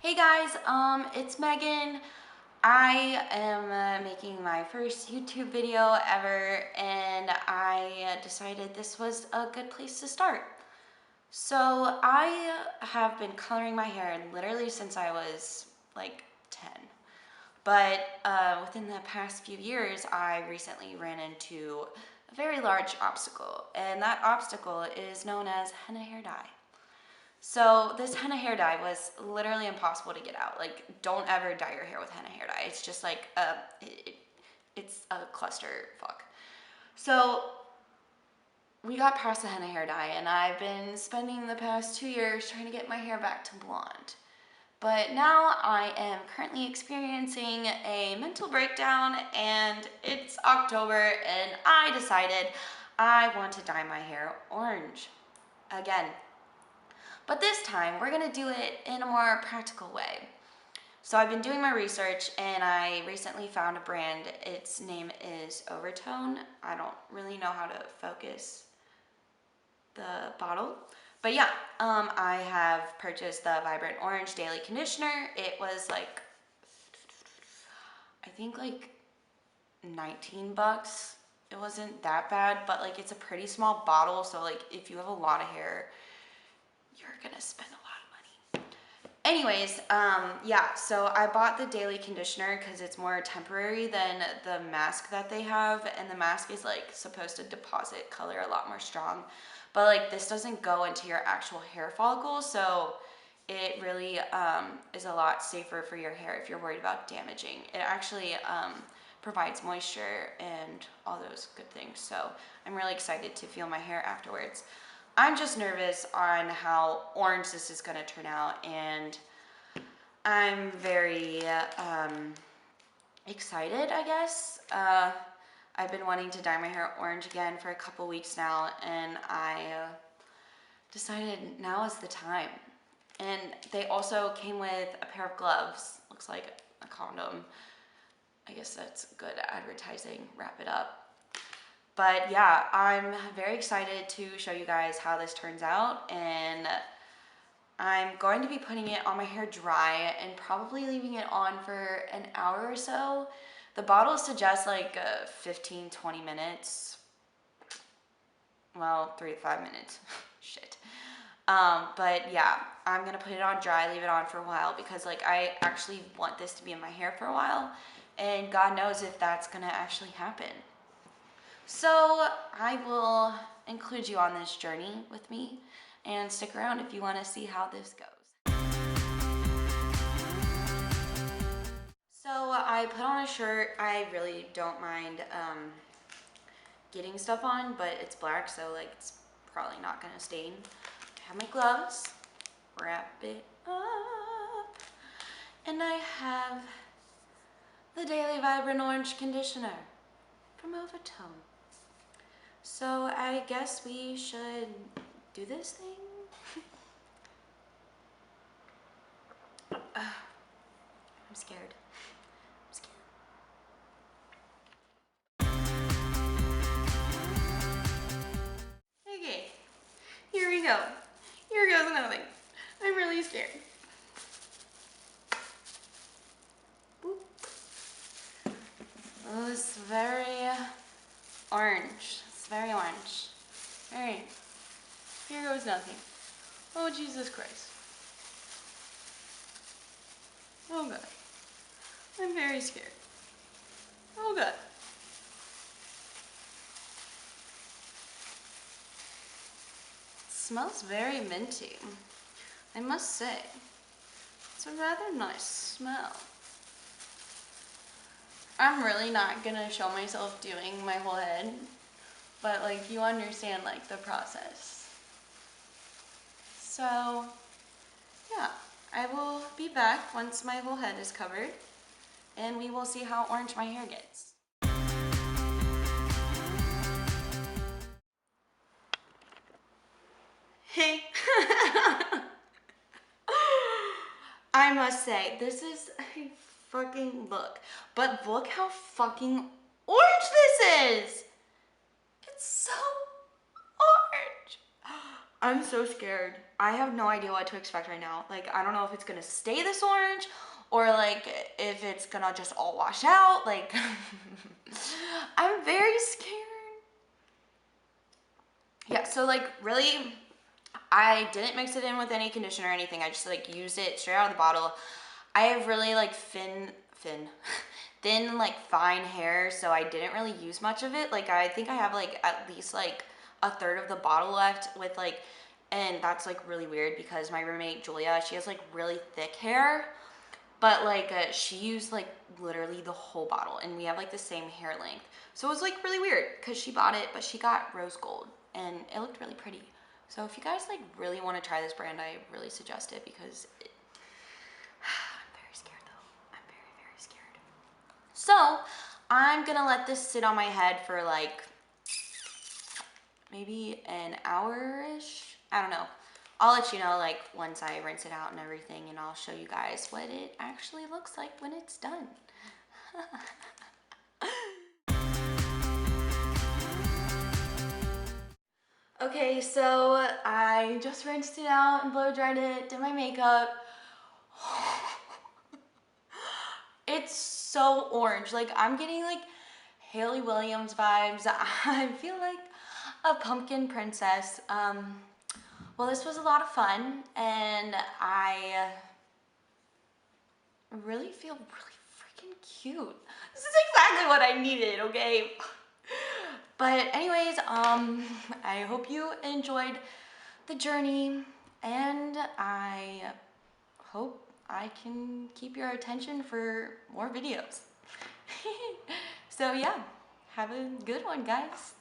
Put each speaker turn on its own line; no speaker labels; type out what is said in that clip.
Hey guys, it's Megan. I am making my first YouTube video ever, and I decided this was a good place to start. So I have been coloring my hair literally since I was like 10. But within the past few years, I recently ran into a very large obstacle, and that obstacle is known as henna hair dye. So this henna hair dye was literally impossible to get out. Like, don't ever dye your hair with henna hair dye. It's just like it's a cluster fuck. So we got past the henna hair dye, and I've been spending the past 2 years trying to get my hair back to blonde. But now I am currently experiencing a mental breakdown, and it's October, and I decided I want to dye my hair orange again. But this time, we're gonna do it in a more practical way. So I've been doing my research, and I recently found a brand. Its name is oVertone. I don't really know how to focus the bottle. But yeah, I have purchased the Vibrant Orange Daily Conditioner. It was like, I think like 19 bucks. It wasn't that bad, but like it's a pretty small bottle. So like if you have a lot of hair, you're gonna spend a lot of money. Anyways, yeah, so I bought the daily conditioner because it's more temporary than the mask that they have, and the mask is like supposed to deposit color a lot more strong, but like this doesn't go into your actual hair follicles, so it really is a lot safer for your hair if you're worried about damaging. It actually provides moisture and all those good things, so I'm really excited to feel my hair afterwards. I'm just nervous on how orange this is gonna turn out, and I'm very excited, I guess. I've been wanting to dye my hair orange again for a couple weeks now, and I decided now is the time. And they also came with a pair of gloves, looks like a condom. I guess that's good advertising, wrap it up. But yeah, I'm very excited to show you guys how this turns out, and I'm going to be putting it on my hair dry and probably leaving it on for an hour or so. The bottle suggests like 15-20 minutes. Well, 3 to 5 minutes. Shit. But yeah, I'm gonna put it on dry, leave it on for a while, because like I actually want this to be in my hair for a while, and God knows if that's gonna actually happen. So I will include you on this journey with me, and stick around if you want to see how this goes. So I put on a shirt. I really don't mind getting stuff on, but it's black, so like it's probably not gonna stain. I have my gloves, wrap it up, and I have the Daily Vibrant Orange Conditioner from oVertone. So I guess we should do this thing. I'm scared. Okay, here we go. Here goes nothing. I'm really scared. Boop. Oh, it's very orange. It's very orange. Alright, here goes nothing. Oh, Jesus Christ. Oh, God. I'm very scared. Oh, God. It smells very minty, I must say. It's a rather nice smell. I'm really not gonna show myself doing my whole head, but like you understand like the process. So yeah, I will be back once my whole head is covered, and we will see how orange my hair gets. Hey. I must say, this is a fucking look. But look how fucking orange this is! It's so orange!
I'm so scared. I have no idea what to expect right now. Like, I don't know if it's gonna stay this orange or like if it's gonna just all wash out. Like, I'm very scared. Yeah, so like really, I didn't mix it in with any conditioner or anything. I just like used it straight out of the bottle. I have really like thin like fine hair, so I didn't really use much of it. Like I think I have like at least like a third of the bottle left with like, and that's like really weird because my roommate Julia, she has like really thick hair, but like she used like literally the whole bottle and we have like the same hair length. So it was like really weird because she bought it, but she got rose gold and it looked really pretty. So if you guys like really want to try this brand, I really suggest it because I'm very scared though. I'm very, very scared. So I'm gonna let this sit on my head for like maybe an hour-ish. I don't know. I'll let you know like once I rinse it out and everything, and I'll show you guys what it actually looks like when it's done. Okay, so I just rinsed it out and blow dried it, did my makeup. It's so orange. Like I'm getting like Haley Williams vibes. I feel like a pumpkin princess. Well, this was a lot of fun, and I really feel really freaking cute. This is exactly what I needed, okay? But anyways, I hope you enjoyed the journey, and I hope I can keep your attention for more videos. So yeah, have a good one, guys.